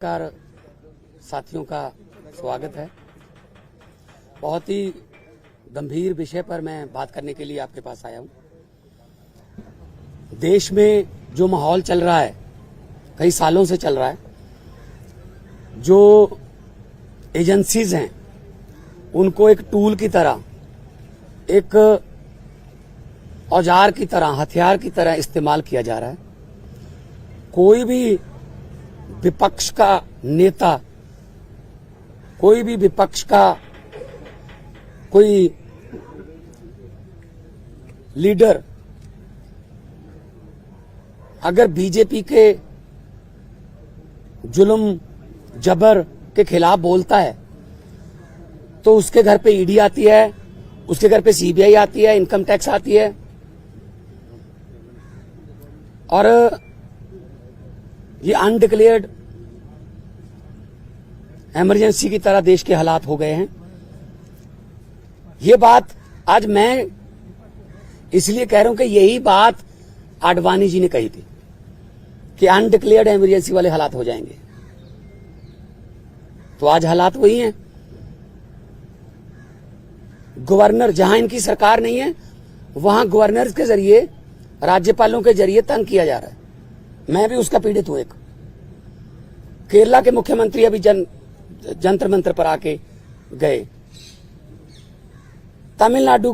नमस्कार साथियों का स्वागत है। बहुत ही गंभीर विषय पर मैं बात करने के लिए आपके पास आया हूं। देश में जो माहौल चल रहा है, कई सालों से चल रहा है, जो एजेंसीज हैं उनको एक टूल की तरह, एक औजार की तरह, हथियार की तरह इस्तेमाल किया जा रहा है। कोई भी विपक्ष का नेता, कोई भी विपक्ष का कोई लीडर अगर बीजेपी के जुल्म जबर के खिलाफ बोलता है तो उसके घर पे ईडी आती है, उसके घर पे सीबीआई आती है, इनकम टैक्स आती है। और ये अनडिक्लेयर्ड इमरजेंसी की तरह देश के हालात हो गए हैं। ये बात आज मैं इसलिए कह रहा हूं कि यही बात आडवाणी जी ने कही थी कि अनडिक्लेयर्ड इमरजेंसी वाले हालात हो जाएंगे। तो आज हालात वही हैं। गवर्नर, जहां इनकी सरकार नहीं है वहां गवर्नर के जरिए, राज्यपालों के जरिए तंग किया जा रहा है। मैं भी उसका पीड़ित हूं। एक केरला के मुख्यमंत्री अभी जंतर मंतर पर आके गए। तमिलनाडु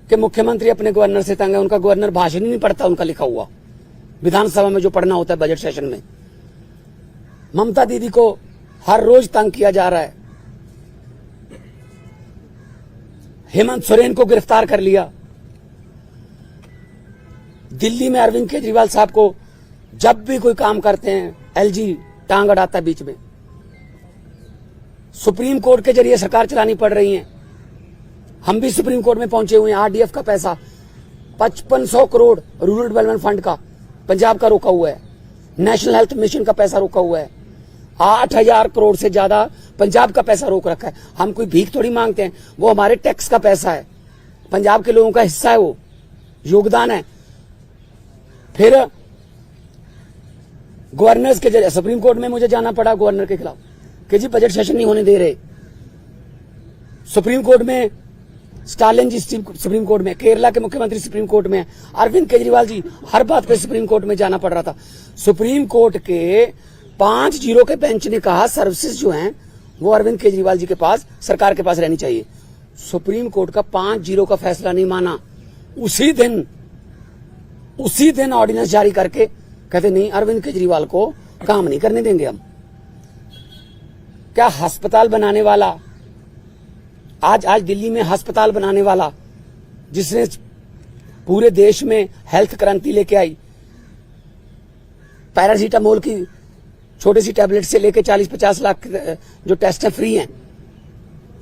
के मुख्यमंत्री अपने गवर्नर से तंग है। उनका गवर्नर भाषण ही नहीं पढ़ता, उनका लिखा हुआ विधानसभा में जो पढ़ना होता है बजट सेशन में। ममता दीदी को हर रोज तंग किया जा रहा है। हेमंत सोरेन को गिरफ्तार कर लिया। दिल्ली में अरविंद केजरीवाल साहब को जब भी कोई काम करते हैं एलजी टांग अड़ाता है बीच में। सुप्रीम कोर्ट के जरिए सरकार चलानी पड़ रही है। हम भी सुप्रीम कोर्ट में पहुंचे हुए हैं। आरडीएफ का पैसा 5500 करोड़ रूरल डेवलपमेंट फंड का पंजाब का रोका हुआ है। नेशनल हेल्थ मिशन का पैसा रोका हुआ है। 8000 करोड़ से ज्यादा पंजाब का पैसा रोक रखा है। हम कोई भीख थोड़ी मांगते हैं, वो हमारे टैक्स का पैसा है, पंजाब के लोगों का हिस्सा है, वो योगदान है। फिर गवर्नर्स के जरिए सुप्रीम कोर्ट में मुझे जाना पड़ा गवर्नर के खिलाफ कि जी बजट सेशन नहीं होने दे रहे। सुप्रीम कोर्ट में स्टालिन जी सुप्रीम कोर्ट में, केरला के मुख्यमंत्री सुप्रीम कोर्ट में, अरविंद केजरीवाल जी, हर बात पे सुप्रीम कोर्ट में जाना पड़ रहा था। सुप्रीम कोर्ट के 5-0 के बेंच ने कहा सर्विसेज जो हैं वो अरविंद केजरीवाल जी के पास, सरकार के पास रहनी चाहिए। सुप्रीम कोर्ट का 5-0 का फैसला नहीं माना। उसी दिन ऑर्डिनेंस जारी करके कहते नहीं, अरविंद केजरीवाल को काम नहीं करने देंगे हम। क्या अस्पताल बनाने वाला, आज दिल्ली में अस्पताल बनाने वाला, जिसने पूरे देश में हेल्थ क्रांति लेके आई, पैरासीटामोल की छोटी सी टैबलेट से लेके 40-50 लाख जो टेस्ट है फ्री हैं।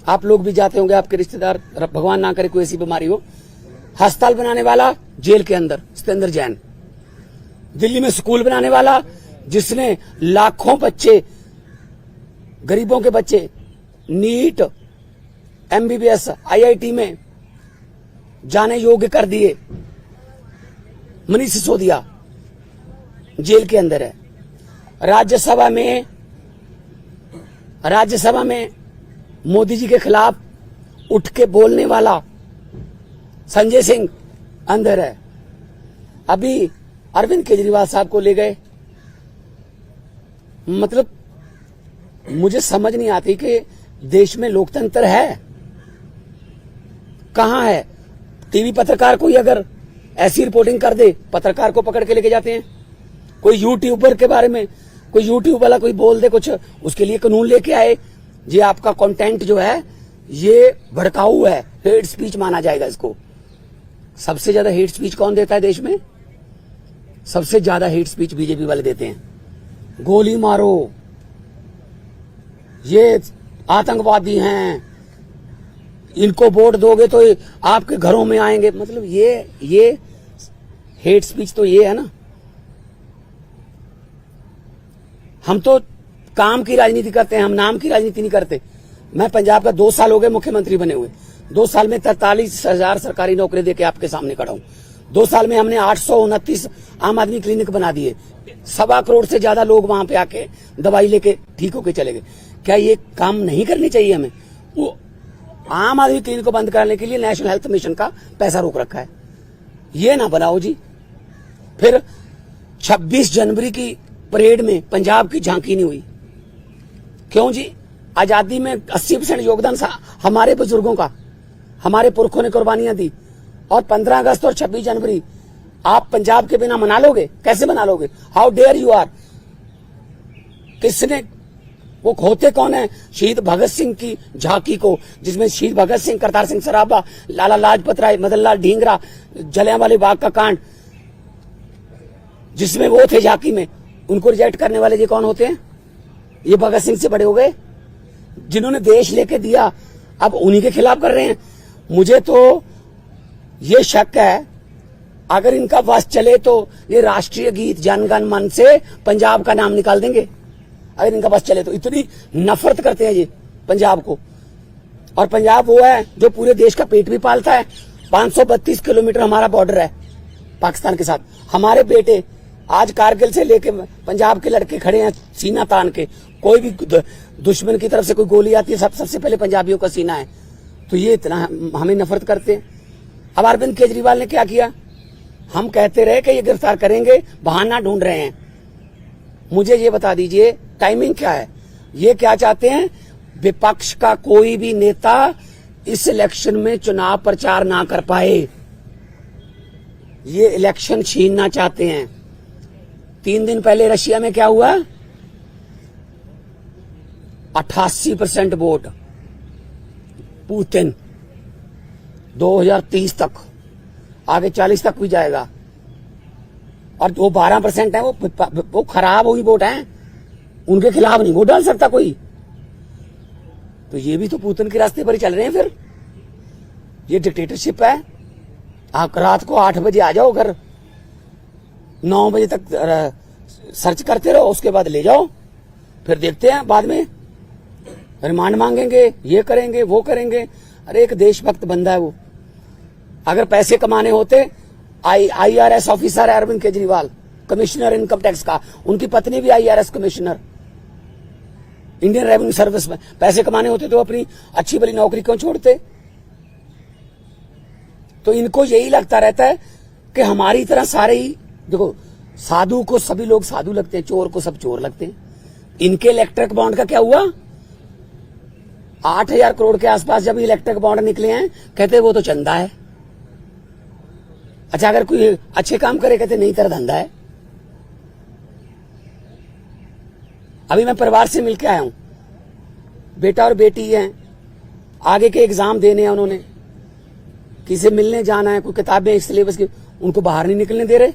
आप लोग भी जाते होंगे, आपके रिश्तेदार, भगवान ना करे कोई ऐसी बीमारी हो। अस्पताल बनाने वाला जेल के अंदर सत्येंद्र जैन। दिल्ली में स्कूल बनाने वाला, जिसने लाखों बच्चे, गरीबों के बच्चे नीट, एमबीबीएस, आईआईटी में जाने योग्य कर दिए, मनीष सिसोदिया जेल के अंदर है। राज्यसभा में मोदी जी के खिलाफ उठ के बोलने वाला संजय सिंह अंदर है। अभी अरविंद केजरीवाल साहब को ले गए। मतलब मुझे समझ नहीं आती कि देश में लोकतंत्र है कहां है। टीवी पत्रकार कोई अगर ऐसी रिपोर्टिंग कर दे, पत्रकार को पकड़ के लेके जाते हैं। कोई यूट्यूबर के बारे में, कोई यूट्यूब वाला कोई बोल दे कुछ, उसके लिए कानून लेके आए, ये आपका कंटेंट जो है ये भड़काऊ है, हेट स्पीच माना जाएगा इसको। सबसे ज्यादा हेट स्पीच कौन देता है देश में? सबसे ज्यादा हेट स्पीच बीजेपी वाले देते हैं। गोली मारो, ये आतंकवादी हैं, इनको वोट दोगे तो आपके घरों में आएंगे। मतलब ये हेट स्पीच तो ये है ना। हम तो काम की राजनीति करते हैं, हम नाम की राजनीति नहीं करते। मैं पंजाब का 2 साल हो गए मुख्यमंत्री बने हुए। 2 साल में 43,000 सरकारी नौकरी देके आपके सामने खड़ा हूं। 2 साल में हमने 829 आम आदमी क्लिनिक बना दिए। 1.25 करोड़ से ज्यादा लोग वहां पे आके दवाई लेके ठीक होके चले गए। क्या ये काम नहीं करनी चाहिए हमें? वो आम आदमी क्लिनिक को बंद करने के लिए नेशनल हेल्थ मिशन का पैसा रोक रखा है। ये ना बनाओ जी। फिर 26 जनवरी की परेड में पंजाब की झांकी नहीं हुई। क्यों जी? आजादी में 80% योगदान हमारे बुजुर्गों का, हमारे पुरखों ने कुर्बानियां दी। और 15 अगस्त और 26 जनवरी आप पंजाब के बिना मना लोगे? कैसे मना लोगे? How dare you are. किसने, वो होते कौन है शहीद भगत सिंह की झांकी को, जिसमें शहीद भगत सिंह, करतार सिंह सराभा, लाला लाजपत राय, मदन लाल ढींगरा, जलियांवाला बाग का कांड, जिसमें वो थे झांकी में, उनको रिजेक्ट करने वाले ये कौन होते हैं? ये भगत सिंह से बड़े हो गए, जिन्होंने देश लेके दिया, अब उन्हीं के खिलाफ कर रहे हैं। मुझे तो ये शक है, अगर इनका बस चले तो ये राष्ट्रीय गीत जन गण मन से पंजाब का नाम निकाल देंगे। अगर इनका बस चले तो इतनी नफरत करते हैं ये पंजाब को। और पंजाब वो है जो पूरे देश का पेट भी पालता है। 532 किलोमीटर हमारा बॉर्डर है पाकिस्तान के साथ। हमारे बेटे आज कारगिल से लेके पंजाब के लड़के खड़े हैं सीना तान के। कोई भी दुश्मन की तरफ से कोई गोली आती है, सबसे पहले पंजाबियों का सीना है। तो ये इतना हमें नफरत करते हैं। अब अरविंद केजरीवाल ने क्या किया? हम कहते रहे कि ये गिरफ्तार करेंगे, बहाना ढूंढ रहे हैं। मुझे ये बता दीजिए टाइमिंग क्या है? ये क्या चाहते हैं? विपक्ष का कोई भी नेता इस इलेक्शन में चुनाव प्रचार ना कर पाए। ये इलेक्शन छीनना चाहते हैं। 3 दिन पहले रशिया में क्या हुआ? 88% वोट पुतिन। 2030 तक, आगे 40 तक भी जाएगा। और वो 12% है, वो खराब हुई वोट है, उनके खिलाफ नहीं वोट डाल सकता कोई। तो ये भी तो पुतिन के रास्ते पर ही चल रहे हैं। फिर ये डिक्टेटरशिप है। आप रात को 8 बजे आ जाओ घर, 9 बजे तक सर्च करते रहो, उसके बाद ले जाओ, फिर देखते हैं बाद में रिमांड मांगेंगे, ये करेंगे वो करेंगे। अरे एक देशभक्त बंदा है वो। अगर पैसे कमाने होते, IRS ऑफिसर है Arvind Kejriwal, commissioner income tax का, उनकी पत्नी भी IRS commissioner Indian revenue service में। पैसे कमाने होते तो अपनी अच्छी भली नौकरी क्यों छोड़ते? तो इनको यही लगता रहता है कि हमारी तरह सारे ही, देखो साधु को सभी लोग साधु लगते हैं, चोर को सब चोर लगते हैं। इनके इलेक्ट्रिक बॉन्ड का क्या हुआ? 8000 करोड़ के आसपास जब इलेक्ट्रिक बॉन्ड निकले हैं, कहते वो तो चंदा है। अच्छा, अगर कोई अच्छे काम करे कहते नहीं तेरा धंधा है। अभी मैं परिवार से मिलकर आया हूं, बेटा और बेटी हैं, आगे के एग्जाम देने हैं उन्होंने, किसी मिलने जाना है, कोई किताबें सिलेबस की, उनको बाहर नहीं निकलने दे रहे।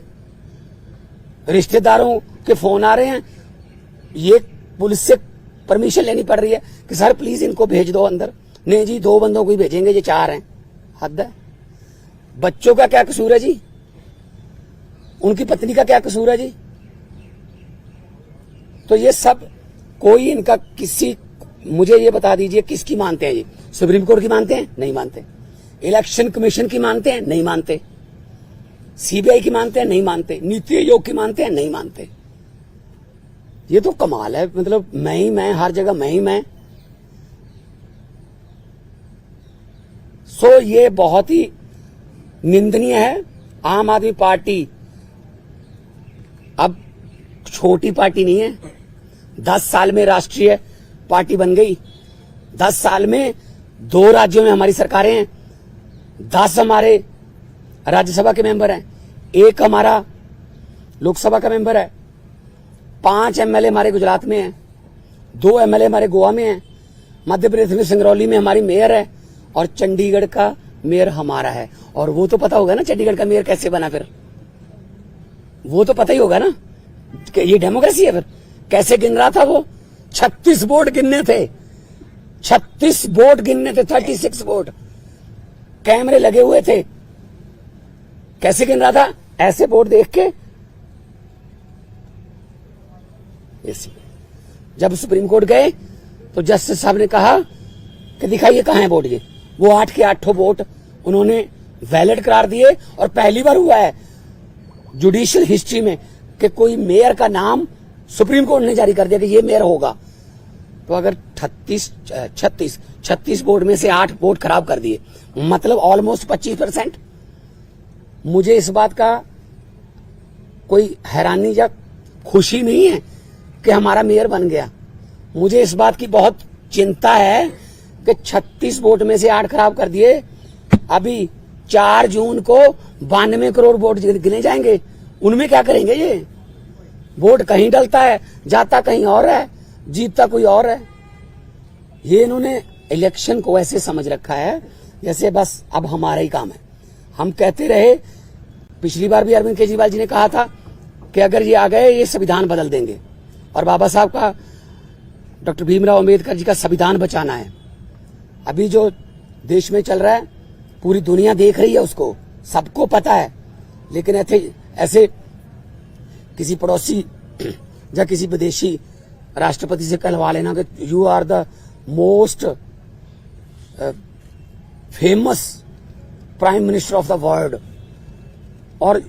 रिश्तेदारों के फोन आ रहे हैं, ये पुलिस से परमिशन लेनी पड़ रही है कि सर प्लीज इनको भेज दो अंदर। नहीं जी, 2 बंदों को ही भेजेंगे, ये 4 हैं। हद है। बच्चों का क्या कसूर है जी? उनकी पत्नी का क्या कसूर है जी? तो ये सब कोई इनका किसी, मुझे ये बता दीजिए किसकी मानते हैं ये? सुप्रीम कोर्ट की मानते हैं? नहीं मानते। इलेक्शन कमीशन की मानते हैं? नहीं मानते। CBI की मानते हैं? नहीं मानते। नीति आयोग की मानते हैं? नहीं मानते। ये तो कमाल है। मतलब मैं ही मैं, हर जगह मैं ही मैं। सो ये बहुत ही निंदनीय है। आम आदमी पार्टी अब छोटी पार्टी नहीं है। 10 साल में राष्ट्रीय पार्टी बन गई। 10 साल में 2 राज्यों में हमारी सरकारें हैं। 10 हमारे राज्यसभा के मेंबर हैं, 1 हमारा लोकसभा का मेंबर है, 5 MLA हमारे गुजरात में हैं, 2 MLA हमारे गोवा में हैं, मध्य प्रदेश में सिंगरौली में हमारी मेयर है, और चंडीगढ़ का मेयर हमारा है। और वो तो पता होगा ना चंडीगढ़ का मेयर कैसे बना? फिर वो तो पता ही होगा ना कि ये डेमोक्रेसी है। फिर कैसे गिन रहा था वो? 36 वोट गिनने थे, 36 वोट गिनने थे, 36 वोट, कैमरे लगे हुए थे। कैसे गिन रहा था? ऐसे वोट देख के। जब सुप्रीम कोर्ट गए तो जस्टिस साहब ने कहा कि दिखाइए कहां है वोट। ये वो 8 के 8 वोट उन्होंने वैलिड करार दिए। और पहली बार हुआ है जुडिशियल हिस्ट्री में कि कोई मेयर का नाम सुप्रीम कोर्ट ने जारी कर दिया कि ये मेयर होगा। तो अगर 36 वोट में से 8 वोट खराब कर दिए, मतलब ऑलमोस्ट 25%। मुझे इस बात का कोई हैरानी या खुशी नहीं है कि हमारा मेयर बन गया। मुझे इस बात की बहुत चिंता है कि 36 वोट में से 8 खराब कर दिए। अभी 4 जून को 92 करोड़ वोट गिने जाएंगे, उनमें क्या करेंगे? ये वोट कहीं डलता है, जाता कहीं और है, जीतता कोई और है। ये इन्होंने इलेक्शन को ऐसे समझ रखा है जैसे बस अब हमारा ही काम है। हम कहते रहे, पिछली बार भी अरविंद केजरीवाल जी ने कहा था कि अगर ये आ गए ये संविधान बदल देंगे, और बाबा साहब का, डॉक्टर भीमराव अंबेडकर जी का संविधान बचाना है। अभी जो देश में चल रहा है पूरी दुनिया देख रही है, उसको सबको पता है। लेकिन ऐसे किसी पड़ोसी या किसी विदेशी राष्ट्रपति से कहलवा लेना कि you are the most famous prime minister of the world. और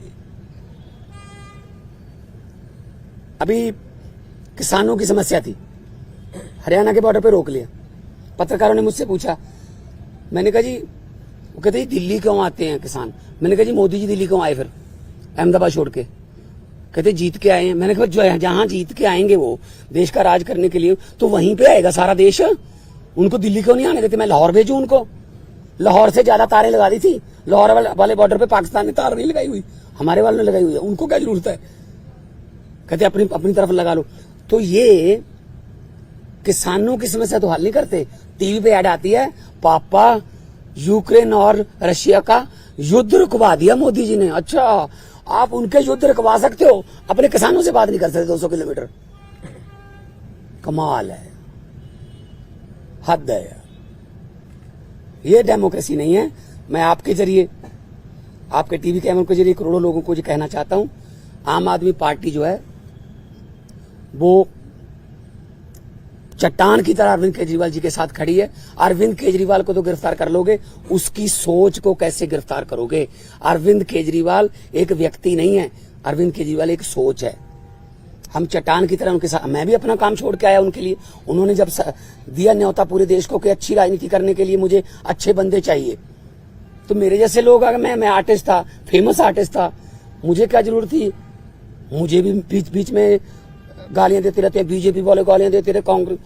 अभी किसानों की समस्या थी, हरियाणा के बॉर्डर पे रोक लिया। पत्रकारों ने मुझसे पूछा, मैंने कहा जी, वो कहते हैं दिल्ली क्यों आते हैं किसान? मैंने कहा जी मोदी जी दिल्ली क्यों आए फिर अहमदाबाद छोड़ के? कहते जीत के आए हैं। मैंने कहा जो जहां जीत के आएंगे वो देश का राज करने के लिए, तो वहीं पे आएगा सारा देश। उनको दिल्ली क्यों नहीं आने देते? मैं लाहौर भेजूं उनको? लाहौर से ज्यादा तारें लगा दी थी। लाहौर वाले बॉर्डर पे पाकिस्तान ने तार नहीं लगाई हुई, हमारे वालों ने लगाई हुई है। उनको क्या जरूरत है? कहते अपनी तरफ लगा लो। तो ये किसानों की समस्या तो हल नहीं करते। टीवी पे ऐड आती है, पापा यूक्रेन और रशिया का युद्ध रुकवा दिया मोदी जी ने। अच्छा, आप उनके युद्ध रुकवा सकते हो, अपने किसानों से बात नहीं कर सकते 200 किलोमीटर? कमाल है, हद है। ये डेमोक्रेसी नहीं है। मैं आपके जरिए, आपके टीवी कैमरों के जरिए करोड़ों लोगों को ये कहना चाहता हूं, आम आदमी पार्टी जो है वो चट्टान की तरह अरविंद केजरीवाल जी के साथ खड़ी है। अरविंद केजरीवाल को तो गिरफ्तार कर लोगे, उसकी सोच को कैसे गिरफ्तार करोगे? अरविंद केजरीवाल एक व्यक्ति नहीं है, अरविंद केजरीवाल एक सोच है। हम चट्टान की तरह उनके साथ, मैं भी अपना काम छोड़ के आया उनके लिए। उन्होंने जब दिया न्योता पूरे देश को कि अच्छी राजनीति करने के लिए मुझे अच्छे बंदे चाहिए, तो मेरे जैसे लोग, अगर मैं आर्टिस्ट था, फेमस आर्टिस्ट था, मुझे क्या जरूरत थी? मुझे भी बीच बीच में गालियां देते रहते हैं, बीजेपी वाले गालियां देते रहे, कांग्रेस।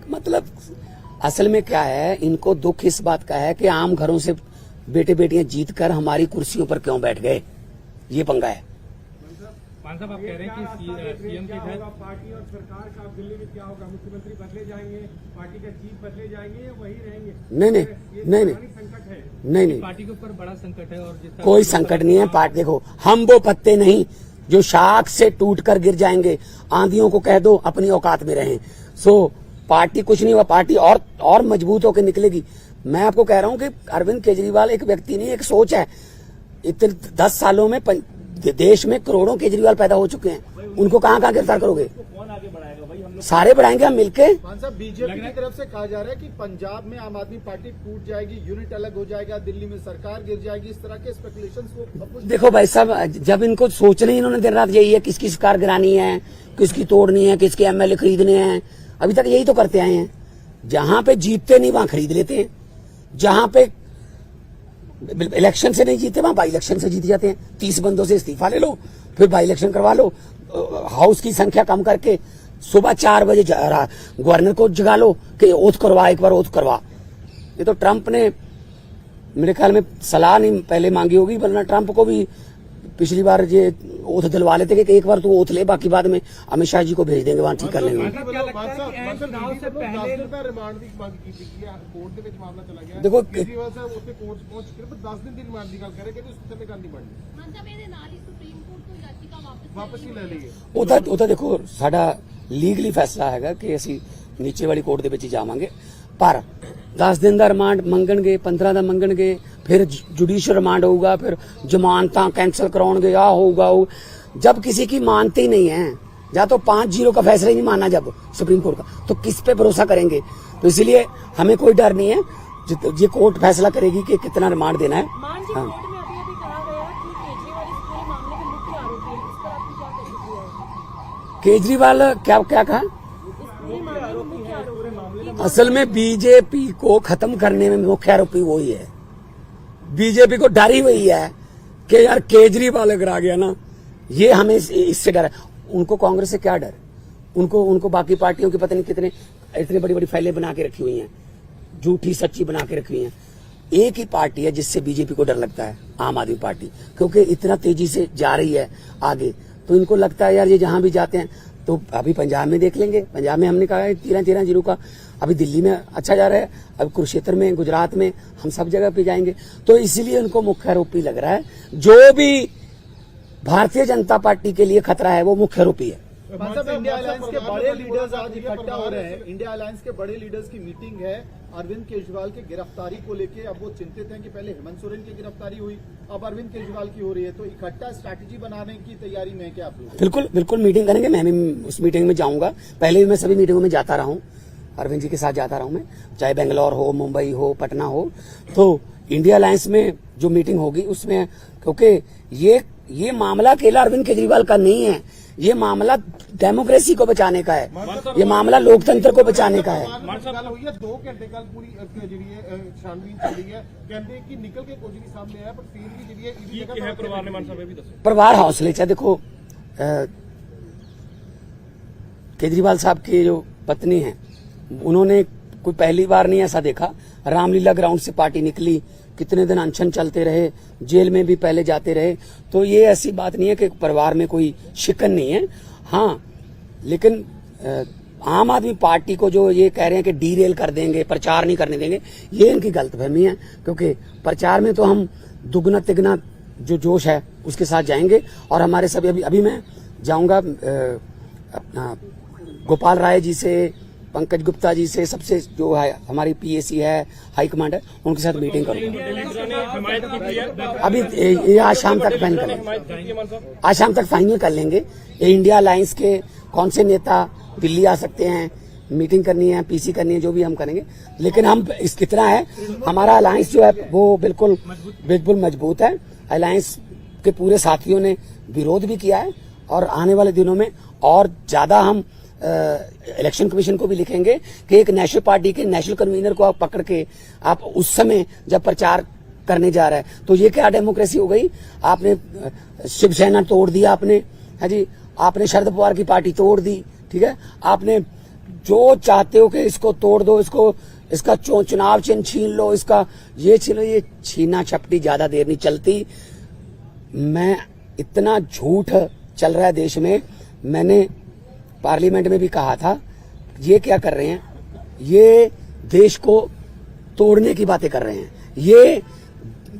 मतलब असल में क्या है, इनको दुख इस बात का है कि आम घरों से बेटे बेटियां जीत कर हमारी कुर्सियों पर क्यों बैठ गए, ये पंगा है। मान साहब, आप कह रहे हैं कि सीएम की पार्टी और सरकार का दिल्ली में क्या होगा? मुख्यमंत्री बदले जाएंगे, पार्टी का चीफ बदले जाएंगे या वही रहेंगे? नहीं, संकट है। नहीं, पार्टी के ऊपर बड़ा संकट है। और कोई संकट नहीं है। पार्टी देखो, हम वो पत्ते नहीं जो शाख से टूट कर गिर जाएंगे। आंधियों को कह दो अपनी औकात में रहें। सो पार्टी कुछ नहीं हुआ, पार्टी और मजबूत होकर निकलेगी। मैं आपको कह रहा हूं कि अरविंद केजरीवाल एक व्यक्ति नहीं, एक सोच है। इतने 10 सालों में देश में करोड़ों केजरीवाल पैदा हो चुके हैं, उनको कहां गिरफ्तार करोगे? कौन आगे बढ़ाएगा भाई? हम सारे बढ़ाएंगे हम मिलके। बीजेपी की तरफ से कहा जा रहा है कि पंजाब में आम आदमी पार्टी टूट जाएगी, यूनिट अलग हो जाएगा, दिल्ली में सरकार गिर जाएगी, इस तरह के स्पेकुलेशंस को। देखो भाई साहब, जब इनको सोचना ही इन्होंने दिन रात यही है, किसकी सरकार गिरानी है, किसकी तोड़नी है, किसके एमएलए खरीदने हैं, अभी तक यही तो करते आए हैं। जहां पे जीतते नहीं वहां खरीद लेते हैं, जहां पे इलेक्शन से नहीं जीते वहां बाई इलेक्शन से जीत जाते हैं। 30 बंदों से इस्तीफा ले लो, फिर बाई इलेक्शन करवा लो, हाउस की संख्या कम करके सुबह 4 बजे गवर्नर को जगा लो कि ओथ करवा, एक बार ओथ करवा। ये तो ट्रंप ने मेरे ख्याल में सलाह नहीं पहले मांगी होगी, वरना ट्रंप को भी पिछली बार ये ओथ दिलवा लेते कि एक बार तू ओथ ले, बाकी बाद में अमित शाह जी को भेज देंगे, वहां ठीक कर लेंगे। देखो ਉਹਦਾ ਦੇਖੋ ਸਾਡਾ ਲੀਗਲੀ ਫੈਸਲਾ ਹੈਗਾ ਕਿ ਅਸੀਂ ਨੀਚੇ ਵਾਲੀ ਕੋਰਟ ਦੇ ਵਿੱਚ ਹੀ ਜਾਵਾਂਗੇ, ਪਰ 10 दिन ਦਾ ਰਿਮਾਂਡ ਮੰਗਣਗੇ, 15 ਦਾ ਮੰਗਣਗੇ, फिर जुडिशियल रिमांड होगा, फिर जमानत कैंसिल कराओगे, आ होगा। जब किसी की मानते ही नहीं है, या तो 5-0 का फैसला ही नहीं माना जब सुप्रीम कोर्ट का, तो किस पे भरोसा करेंगे? तो इसलिए हमें कोई डर नहीं है, ये कोर्ट फैसला करेगी कि कितना रिमांड देना है। केजरीवाल क्या क्या कहा? असल में बीजेपी को खत्म करने में मुख्य आरोपी वही है। बीजेपी को डर ही वही है कि यार केजरीवाल अगर आ गया ना, ये हमें इससे डर है। उनको कांग्रेस से क्या डर? उनको बाकी पार्टियों की पता नहीं कितने इतनी बड़ी बड़ी फाइलें बना के रखी हुई हैं, झूठी सच्ची बना के रखी हुई हैं। एक ही पार्टी है जिससे बीजेपी को डर लगता है, आम आदमी पार्टी, क्योंकि इतना तेजी से जा रही है आगे। तो इनको लगता है यार ये जहां भी जाते हैं, तो अभी पंजाब में देख लेंगे। पंजाब में हमने कहा है 13 जीरो का, अभी दिल्ली में अच्छा जा रहा है, अब कुरुक्षेत्र में, गुजरात में, हम सब जगह पे जाएंगे। तो इसीलिए उनको मुख्य आरोपी लग रहा है। जो भी भारतीय जनता पार्टी के लिए खतरा है वो मुख्य आरोपी है। मतलब इंडिया अलायंस के बड़े लीडर्स आज इकट्ठा हो रहे हैं। इंडिया अलायंस के बड़े लीडर्स की मीटिंग है अरविंद केजरीवाल की गिरफ्तारी को लेके। अब वो चिंतित हैं कि पहले हेमंत सोरेन की गिरफ्तारी हुई, अब अरविंद केजरीवाल की हो रही है, तो इकट्ठा स्ट्रैटेजी बनाने की तैयारी में है क्या आप लोग? बिल्कुल बिल्कुल मीटिंग करेंगे। मैं भी उस मीटिंग में जाऊंगा। पहले भी मैं सभी मीटिंगों में जाता रहा हूं, अरविंद जी के साथ जाता रहा हूं मैं, चाहे बेंगलोर हो, मुंबई हो, पटना हो। तो इंडिया अलायंस में जो मीटिंग होगी उसमें, क्योंकि ये मामला अकेला अरविंद केजरीवाल का नहीं है, ये मामला डेमोक्रेसी को बचाने का है, ये मामला लोकतंत्र को बचाने का है। 2 घंटे कल पूरी छानबीन चली है, कहते कि निकल के कुछ नहीं सामने आया, पर फिर भी परिवार ने मान साहब भी दसो परिवार हौसले च। देखो केजरीवाल साहब की जो पत्नी है, उन्होंने कोई पहली बार नहीं ऐसा देखा। रामलीला ग्राउंड से पार्टी निकली, कितने दिन अनशन चलते रहे, जेल में भी पहले जाते रहे। तो ये ऐसी बात नहीं है कि परिवार में कोई शिकन नहीं है। हाँ, लेकिन आम आदमी पार्टी को जो ये कह रहे हैं कि डीरेल कर देंगे, प्रचार नहीं करने देंगे, ये इनकी गलतफहमी है। क्योंकि प्रचार में तो हम दुगना तिगना जो जोश है उसके साथ जाएंगे। और हमारे सभी अभी मैं जाऊंगा अपना गोपाल राय जी से, पंकज गुप्ता जी से, सबसे जो है हमारी पीएसी है, हाई कमांड है, उनके साथ मीटिंग करूंगा। अभी ये आज शाम तक फाइनल कर लेंगे, आज शाम तक फाइनल कर लेंगे। ये इंडिया अलायंस के कौन से नेता दिल्ली आ सकते हैं, मीटिंग करनी है, पीसी करनी है, जो भी हम करेंगे। लेकिन हम इस कितना है, हमारा अलायंस जो है वो बिल्कुल मजबूत है। अलायंस के पूरे साथियों ने विरोध भी किया है, और आने वाले दिनों में और ज्यादा हम इलेक्शन कमीशन को भी लिखेंगे कि एक नेशनल पार्टी के नेशनल कन्वीनर को आप पकड़ के आप उस समय जब प्रचार करने जा रहा है, तो ये क्या डेमोक्रेसी हो गई? आपने शिवसेना तोड़ दिया, आपने, है जी, आपने शरद पवार की पार्टी तोड़ दी, ठीक है, आपने जो चाहते हो कि इसको तोड़ दो, इसका चुनाव चिन्ह छीन लो, इसका ये छीन लो। ये छीना छपटी ज्यादा देर नहीं चलती। मैं इतना झूठ चल रहा है देश में, मैंने पार्लियामेंट में भी कहा था, ये क्या कर रहे हैं, ये देश को तोड़ने की बातें कर रहे हैं। ये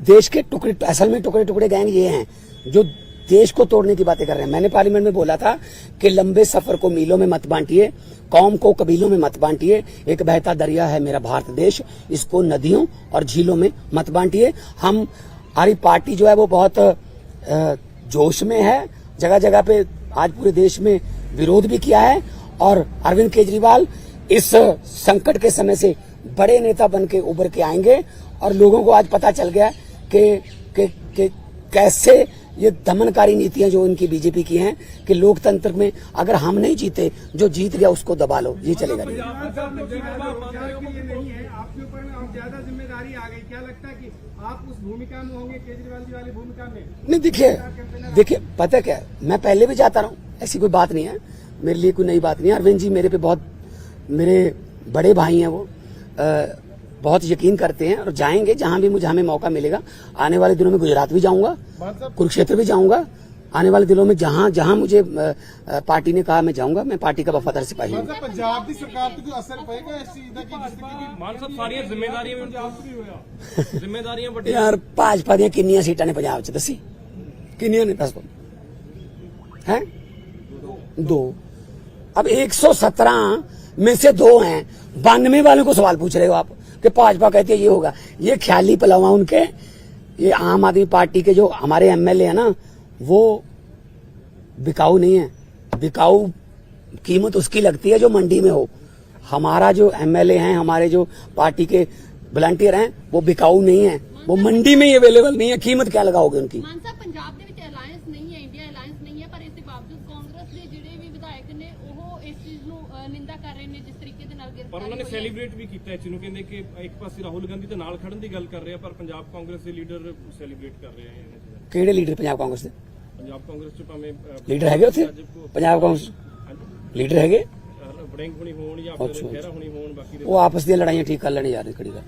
देश के टुकड़े, असल में टुकड़े गैंग ये हैं जो देश को तोड़ने की बातें कर रहे हैं। मैंने पार्लियामेंट में बोला था कि लंबे सफर को मीलों में मत बांटिए, कौम को कबीलों में मत बांटिए। एक बहता दरिया है मेरा भारत देश, इसको नदियों और झीलों में मत बांटिए। हमारी पार्टी जो है वो बहुत जोश में है, जगह जगह पे आज पूरे देश में विरोध भी किया है। और अरविंद केजरीवाल इस संकट के समय से बड़े नेता बन के उभर के आएंगे। और लोगों को आज पता चल गया कि कैसे ये दमनकारी नीतियां जो इनकी बीजेपी की हैं, कि लोकतंत्र में अगर हम नहीं जीते, जो जीत गया उसको दबा लो, ये चलेगा नहीं। आपके ऊपर में अब ज्यादा जिम्मेदारी आ गई, क्या लगता है कि आप उस भूमिका में होंगे, केजरीवाल जी वाली भूमिका में? नहीं, देखिए पता क्या है, मैं पहले भी जाता रहा हूँ, ऐसी कोई बात नहीं है, मेरे लिए कोई नई बात नहीं है। अरविंद जी मेरे पे बहुत, मेरे बड़े भाई हैं, वो बहुत यकीन करते हैं और जाएंगे जहां भी हमें मौका मिलेगा। आने वाले दिनों में गुजरात भी जाऊंगा, कुरुक्षेत्र भी जाऊंगा। आने वाले दिनों में जहां मुझे पार्टी ने कहा मैं जाऊंगा। मैं पार्टी का वफादार सिपाही हूँ। पंजाब की सरकार पे कोई असर पड़ेगा इस चीज का कि मान साहब सारी जिम्मेदारियां बड़ी यार भाजपा ਦੀਆਂ ਕਿੰਨੀਆਂ ਸੀਟਾਂ ਨੇ ਪੰਜਾਬ 'ਚ ਦੱਸੀ, ਕਿੰਨੀਆਂ ਨੇ ਦੱਸ ਦੋ हैं? 2। अब 117 में से 2 हैं। 92 वालों को सवाल पूछ रहे हो आप कि भाजपा कहती है ये होगा। ये ख्याली पलावा उनके। ये आम आदमी पार्टी के जो हमारे एमएलए है ना, वो बिकाऊ नहीं है। बिकाऊ कीमत उसकी लगती है जो मंडी में हो। हमारा जो एमएलए हैं, हमारे जो पार्टी के वॉलंटियर हैं, वो बिकाऊ नहीं है, वो मंडी में ही अवेलेबल नहीं है। कीमत क्या लगाओगे उनकी? मान साहब पंजाब ਦੇ ਵਿੱਚ ਅਲਾਈਅੰਸ ਨਹੀਂ ਹੈ, ਇੰਡੀਆ ਅਲਾਈਅੰਸ ਨਹੀਂ ਹੈ, ਪਰ ਇਸ ਦੇ ਬਾਵਜੂਦ ਕਾਂਗਰਸ ਦੇ ਜਿਹੜੇ ਵੀ ਵਿਧਾਇਕ ਨਾਲ ਪਰ ਗ੍ਰਿਫਤਾਰੀ ਉਹਨਾਂ ਨੇ ਹੋਈ ਹੈ। ਸੈਲੀਬ੍ਰੇਟ ਵੀ ਕੀਤਾ ਇਸ ਨੂੰ, ਕਹਿੰਦੇ ਕਿ ਇੱਕ ਪਾਸੇ ਰਾਹੁਲ ਗਾਂਧੀ ਦੇ ਨਾਲ ਖੜਨ ਦੀ ਗੱਲ ਕਰ ਰਹੇ ਆ ਪਰ ਪੰਜਾਬ ਕਾਂਗਰਸ ਦੇ ਲੀਡਰ ਸੈਲੀਬ੍ਰੇਟ ਕਰ ਰਹੇ ਆ ਇਹਨਾਂ ਚੀਜ਼ਾਂ ਨੂੰ। ਕਿਹੜੇ ਲੀਡਰ ਪੰਜਾਬ ਕਾਂਗਰਸ ਦੇ ਪੰਜਾਬ ਕਾਂਗਰਸ ਚ ਭਾਵੇਂ ਲੀਡਰ ਹੈਗੇ ਉੱਥੇ ਪੰਜਾਬ ਕਾਂਗਰਸ ਲੀਡਰ ਹੈਗੇ ਬੜਿੰਗ ਹੋਣੀ ਹੋਣ ਜਾਂ ਫਿਰ ਅੱਛਾ। ਖਹਿਰਾ ਹੋਣੀ ਹੋਣ, ਬਾਕੀ ਦੇ ਉਹ ਆਪਸ ਦੀਆਂ ਲੜਾਈਆਂ ਠੀਕ ਕਰ ਲੈਣੇ ਯਾਰ, ਕਿਹੜੀ ਗੱਲ।